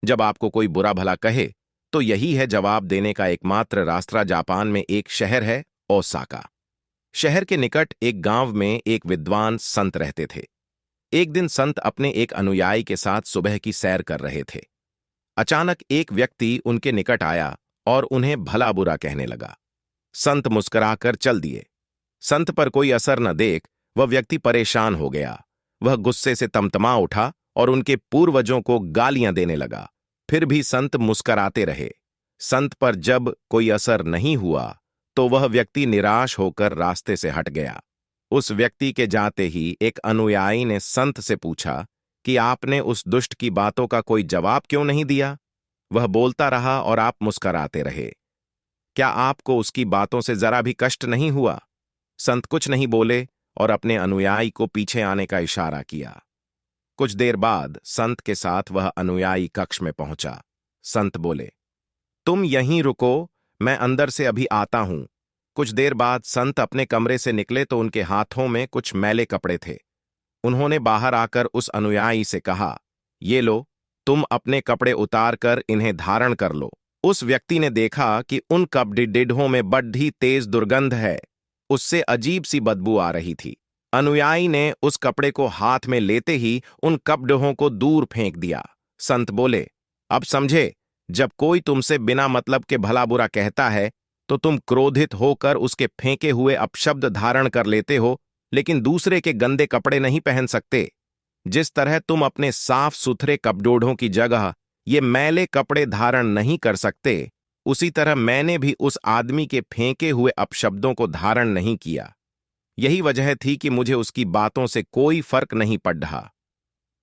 जब आपको कोई बुरा भला कहे तो यही है जवाब देने का एकमात्र रास्ता। जापान में एक शहर है, ओसाका। शहर के निकट एक गांव में एक विद्वान संत रहते थे। एक दिन संत अपने एक अनुयायी के साथ सुबह की सैर कर रहे थे। अचानक एक व्यक्ति उनके निकट आया और उन्हें भला बुरा कहने लगा। संत मुस्कुराकर चल दिए। संत पर कोई असर न देख वह व्यक्ति परेशान हो गया। वह गुस्से से तमतमा उठा और उनके पूर्वजों को गालियां देने लगा। फिर भी संत मुस्कराते रहे। संत पर जब कोई असर नहीं हुआ तो वह व्यक्ति निराश होकर रास्ते से हट गया। उस व्यक्ति के जाते ही एक अनुयायी ने संत से पूछा कि आपने उस दुष्ट की बातों का कोई जवाब क्यों नहीं दिया? वह बोलता रहा और आप मुस्कराते रहे। क्या आपको उसकी बातों से जरा भी कष्ट नहीं हुआ? संत कुछ नहीं बोले और अपने अनुयायी को पीछे आने का इशारा किया। कुछ देर बाद संत के साथ वह अनुयायी कक्ष में पहुंचा। संत बोले, तुम यहीं रुको, मैं अंदर से अभी आता हूं। कुछ देर बाद संत अपने कमरे से निकले तो उनके हाथों में कुछ मैले कपड़े थे। उन्होंने बाहर आकर उस अनुयायी से कहा, ये लो, तुम अपने कपड़े उतार कर इन्हें धारण कर लो। उस व्यक्ति ने देखा कि उन कपड़ों में बड़ी तेज दुर्गंध है। उससे अजीब सी बदबू आ रही थी। अनुयायी ने उस कपड़े को हाथ में लेते ही उन कपड़ों को दूर फेंक दिया। संत बोले, अब समझे, जब कोई तुमसे बिना मतलब के भला बुरा कहता है तो तुम क्रोधित होकर उसके फेंके हुए अपशब्द धारण कर लेते हो, लेकिन दूसरे के गंदे कपड़े नहीं पहन सकते। जिस तरह तुम अपने साफ सुथरे कपड़ों की जगह ये मैले कपड़े धारण नहीं कर सकते, उसी तरह मैंने भी उस आदमी के फेंके हुए अपशब्दों को धारण नहीं किया। यही वजह थी कि मुझे उसकी बातों से कोई फर्क नहीं पड़ रहा।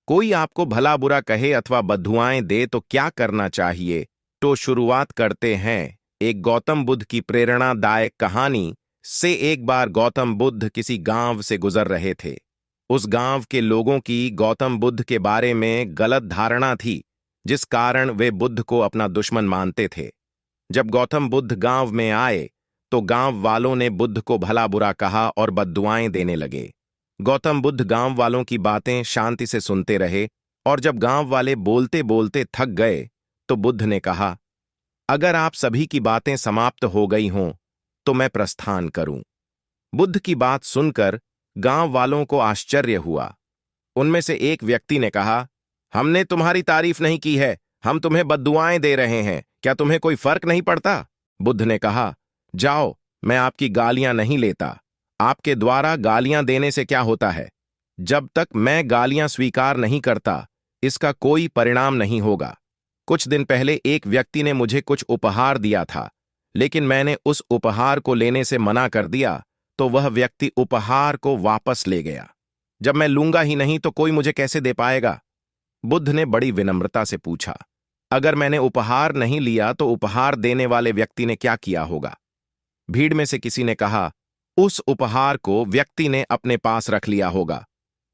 कोई आपको भला बुरा कहे अथवा बद्दुआएं दे तो क्या करना चाहिए? तो शुरुआत करते हैं एक गौतम बुद्ध की प्रेरणादायक कहानी से। एक बार गौतम बुद्ध किसी गांव से गुजर रहे थे। उस गांव के लोगों की गौतम बुद्ध के बारे में गलत धारणा थी, जिस कारण वे बुद्ध को अपना दुश्मन मानते थे। जब गौतम बुद्ध गांव में आए तो गांव वालों ने बुद्ध को भला बुरा कहा और बद्दुआएं देने लगे। गौतम बुद्ध गांव वालों की बातें शांति से सुनते रहे और जब गांव वाले बोलते बोलते थक गए तो बुद्ध ने कहा, अगर आप सभी की बातें समाप्त हो गई हों तो मैं प्रस्थान करूं। बुद्ध की बात सुनकर गांव वालों को आश्चर्य हुआ। उनमें से एक व्यक्ति ने कहा, हमने तुम्हारी तारीफ नहीं की है, हम तुम्हें बद्दुआएं दे रहे हैं, क्या तुम्हें कोई फर्क नहीं पड़ता? बुद्ध ने कहा, जाओ, मैं आपकी गालियां नहीं लेता। आपके द्वारा गालियां देने से क्या होता है? जब तक मैं गालियां स्वीकार नहीं करता, इसका कोई परिणाम नहीं होगा। कुछ दिन पहले एक व्यक्ति ने मुझे कुछ उपहार दिया था, लेकिन मैंने उस उपहार को लेने से मना कर दिया तो वह व्यक्ति उपहार को वापस ले गया। जब मैं लूंगा ही नहीं तो कोई मुझे कैसे दे पाएगा? बुद्ध ने बड़ी विनम्रता से पूछा, अगर मैंने उपहार नहीं लिया तो उपहार देने वाले व्यक्ति ने क्या किया होगा? भीड़ में से किसी ने कहा, उस उपहार को व्यक्ति ने अपने पास रख लिया होगा।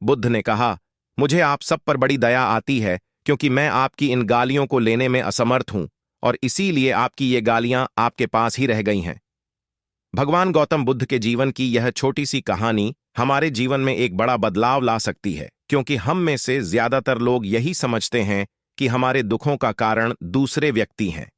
बुद्ध ने कहा, मुझे आप सब पर बड़ी दया आती है, क्योंकि मैं आपकी इन गालियों को लेने में असमर्थ हूं और इसीलिए आपकी ये गालियां आपके पास ही रह गई हैं। भगवान गौतम बुद्ध के जीवन की यह छोटी सी कहानी हमारे जीवन में एक बड़ा बदलाव ला सकती है, क्योंकि हम में से ज्यादातर लोग यही समझते हैं कि हमारे दुखों का कारण दूसरे व्यक्ति हैं।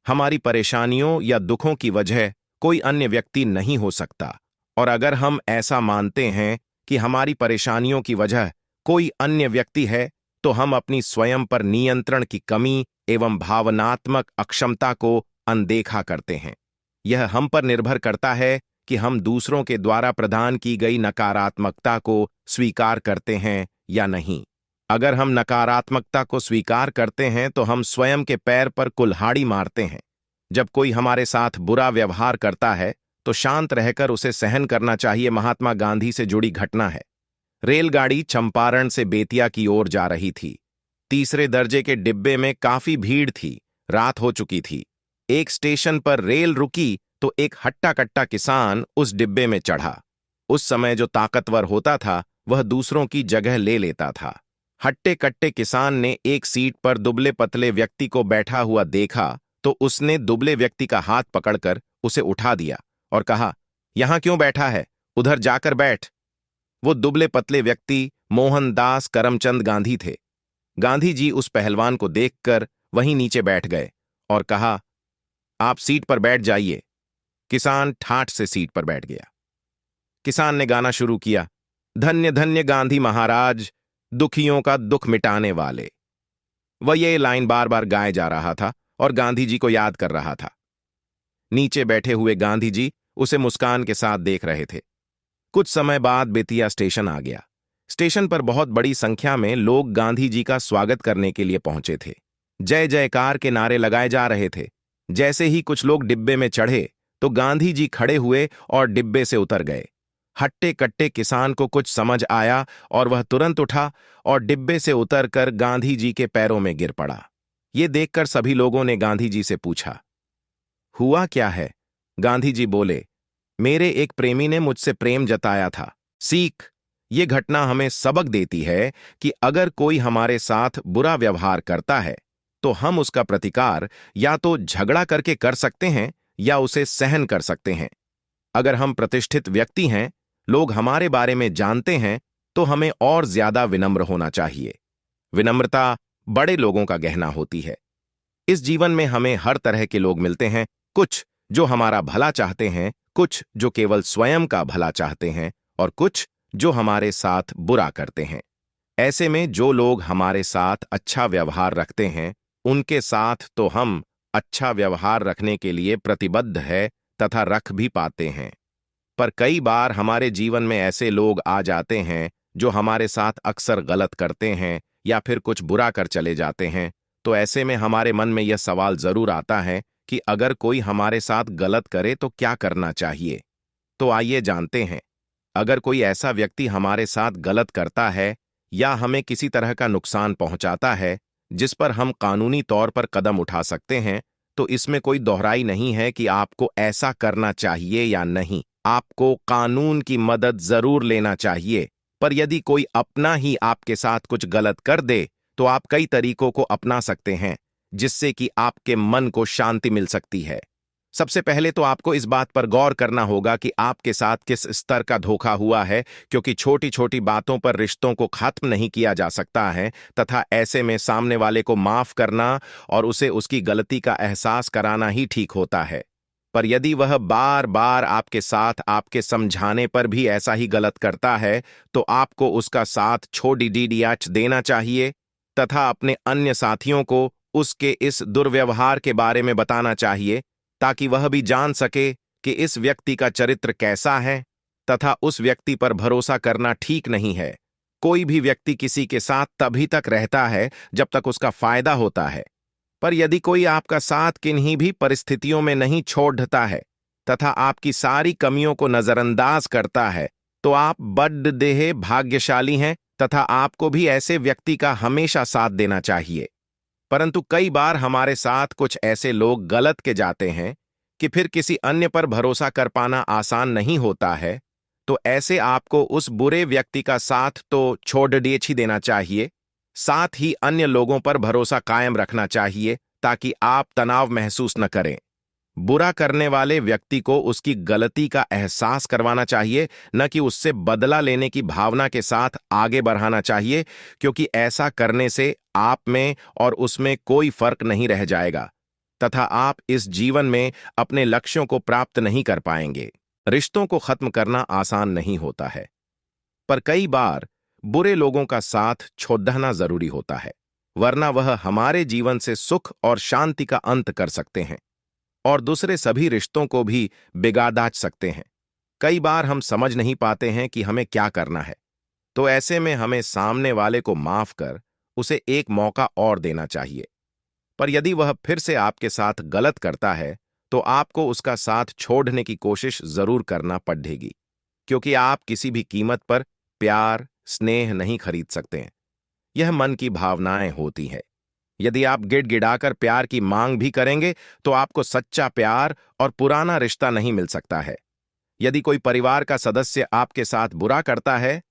हमारी परेशानियों या दुखों की वजह कोई अन्य व्यक्ति नहीं हो सकता, और अगर हम ऐसा मानते हैं कि हमारी परेशानियों की वजह कोई अन्य व्यक्ति है तो हम अपनी स्वयं पर नियंत्रण की कमी एवं भावनात्मक अक्षमता को अनदेखा करते हैं। यह हम पर निर्भर करता है कि हम दूसरों के द्वारा प्रदान की गई नकारात्मकता को स्वीकार करते हैं या नहीं। अगर हम नकारात्मकता को स्वीकार करते हैं तो हम स्वयं के पैर पर कुल्हाड़ी मारते हैं। जब कोई हमारे साथ बुरा व्यवहार करता है तो शांत रहकर उसे सहन करना चाहिए। महात्मा गांधी से जुड़ी घटना है। रेलगाड़ी चंपारण से बेतिया की ओर जा रही थी। तीसरे दर्जे के डिब्बे में काफी भीड़ थी। रात हो चुकी थी। एक स्टेशन पर रेल रुकी तो एक हट्टा कट्टा किसान उस डिब्बे में चढ़ा। उस समय जो ताकतवर होता था वह दूसरों की जगह ले लेता था। हट्टे कट्टे किसान ने एक सीट पर दुबले पतले व्यक्ति को बैठा हुआ देखा तो उसने दुबले व्यक्ति का हाथ पकड़कर उसे उठा दिया और कहा, यहां क्यों बैठा है, उधर जाकर बैठ। वो दुबले पतले व्यक्ति मोहनदास करमचंद गांधी थे। गांधी जी उस पहलवान को देखकर वहीं नीचे बैठ गए और कहा, आप सीट पर बैठ जाइए। किसान ठाठ से सीट पर बैठ गया। किसान ने गाना शुरू किया, धन्य धन्य गांधी महाराज, दुखियों का दुख मिटाने वाले। वह ये लाइन बार बार गाए जा रहा था और गांधी जी को याद कर रहा था। नीचे बैठे हुए गांधी जी उसे मुस्कान के साथ देख रहे थे। कुछ समय बाद बेतिया स्टेशन आ गया। स्टेशन पर बहुत बड़ी संख्या में लोग गांधी जी का स्वागत करने के लिए पहुंचे थे। जय जयकार के नारे लगाए जा रहे थे। जैसे ही कुछ लोग डिब्बे में चढ़े तो गांधी जी खड़े हुए और डिब्बे से उतर गए। हट्टे कट्टे किसान को कुछ समझ आया और वह तुरंत उठा और डिब्बे से उतरकर गांधी जी के पैरों में गिर पड़ा। ये देखकर सभी लोगों ने गांधी जी से पूछा, हुआ क्या है? गांधी जी बोले, मेरे एक प्रेमी ने मुझसे प्रेम जताया था। सीख, ये घटना हमें सबक देती है कि अगर कोई हमारे साथ बुरा व्यवहार करता है तो हम उसका प्रतिकार या तो झगड़ा करके कर सकते हैं या उसे सहन कर सकते हैं। अगर हम प्रतिष्ठित व्यक्ति हैं, लोग हमारे बारे में जानते हैं, तो हमें और ज्यादा विनम्र होना चाहिए। विनम्रता बड़े लोगों का गहना होती है। इस जीवन में हमें हर तरह के लोग मिलते हैं, कुछ जो हमारा भला चाहते हैं, कुछ जो केवल स्वयं का भला चाहते हैं और कुछ जो हमारे साथ बुरा करते हैं। ऐसे में जो लोग हमारे साथ अच्छा व्यवहार रखते हैं, उनके साथ तो हम अच्छा व्यवहार रखने के लिए प्रतिबद्ध है तथा रख भी पाते हैं। पर कई बार हमारे जीवन में ऐसे लोग आ जाते हैं जो हमारे साथ अक्सर गलत करते हैं या फिर कुछ बुरा कर चले जाते हैं। तो ऐसे में हमारे मन में यह सवाल जरूर आता है कि अगर कोई हमारे साथ गलत करे तो क्या करना चाहिए। तो आइए जानते हैं। अगर कोई ऐसा व्यक्ति हमारे साथ गलत करता है या हमें किसी तरह का नुकसान पहुंचाता है जिस पर हम कानूनी तौर पर कदम उठा सकते हैं, तो इसमें कोई दोहराई नहीं है कि आपको ऐसा करना चाहिए या नहीं। आपको कानून की मदद जरूर लेना चाहिए। पर यदि कोई अपना ही आपके साथ कुछ गलत कर दे तो आप कई तरीकों को अपना सकते हैं जिससे कि आपके मन को शांति मिल सकती है। सबसे पहले तो आपको इस बात पर गौर करना होगा कि आपके साथ किस स्तर का धोखा हुआ है, क्योंकि छोटी छोटी बातों पर रिश्तों को खत्म नहीं किया जा सकता है तथा ऐसे में सामने वाले को माफ करना और उसे उसकी गलती का एहसास कराना ही ठीक होता है। पर यदि वह बार बार आपके साथ आपके समझाने पर भी ऐसा ही गलत करता है तो आपको उसका साथ छोड़ देना चाहिए तथा अपने अन्य साथियों को उसके इस दुर्व्यवहार के बारे में बताना चाहिए ताकि वह भी जान सके कि इस व्यक्ति का चरित्र कैसा है तथा उस व्यक्ति पर भरोसा करना ठीक नहीं है। कोई भी व्यक्ति किसी के साथ तभी तक रहता है जब तक उसका फायदा होता है। पर यदि कोई आपका साथ किन्हीं भी परिस्थितियों में नहीं छोड़ता है तथा आपकी सारी कमियों को नजरअंदाज करता है तो आप बड्डेह भाग्यशाली हैं तथा आपको भी ऐसे व्यक्ति का हमेशा साथ देना चाहिए। परंतु कई बार हमारे साथ कुछ ऐसे लोग गलत के जाते हैं कि फिर किसी अन्य पर भरोसा कर पाना आसान नहीं होता है। तो ऐसे आपको उस बुरे व्यक्ति का साथ तो छोड़ देना चाहिए, साथ ही अन्य लोगों पर भरोसा कायम रखना चाहिए ताकि आप तनाव महसूस न करें। बुरा करने वाले व्यक्ति को उसकी गलती का एहसास करवाना चाहिए, न कि उससे बदला लेने की भावना के साथ आगे बढ़ाना चाहिए, क्योंकि ऐसा करने से आप में और उसमें कोई फर्क नहीं रह जाएगा तथा आप इस जीवन में अपने लक्ष्यों को प्राप्त नहीं कर पाएंगे। रिश्तों को खत्म करना आसान नहीं होता है, पर कई बार बुरे लोगों का साथ छोड़ना जरूरी होता है, वरना वह हमारे जीवन से सुख और शांति का अंत कर सकते हैं और दूसरे सभी रिश्तों को भी बिगाड़ सकते हैं। कई बार हम समझ नहीं पाते हैं कि हमें क्या करना है, तो ऐसे में हमें सामने वाले को माफ कर उसे एक मौका और देना चाहिए। पर यदि वह फिर से आपके साथ गलत करता है तो आपको उसका साथ छोड़ने की कोशिश जरूर करना पड़ेगी, क्योंकि आप किसी भी कीमत पर प्यार स्नेह नहीं खरीद सकते हैं। यह मन की भावनाएं होती हैं। यदि आप गिड़गिड़ाकर प्यार की मांग भी करेंगे तो आपको सच्चा प्यार और पुराना रिश्ता नहीं मिल सकता है। यदि कोई परिवार का सदस्य आपके साथ बुरा करता है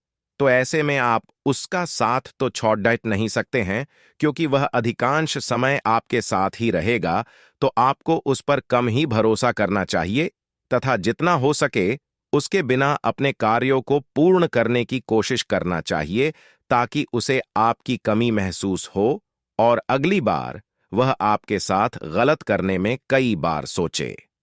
तो ऐसे में आप उसका साथ तो छोड़ नहीं सकते हैं, क्योंकि वह अधिकांश समय आपके साथ ही रहेगा। तो आपको उस पर कम ही भरोसा करना चाहिए तथा जितना हो सके उसके बिना अपने कार्यों को पूर्ण करने की कोशिश करना चाहिए ताकि उसे आपकी कमी महसूस हो और अगली बार वह आपके साथ गलत करने में कई बार सोचे।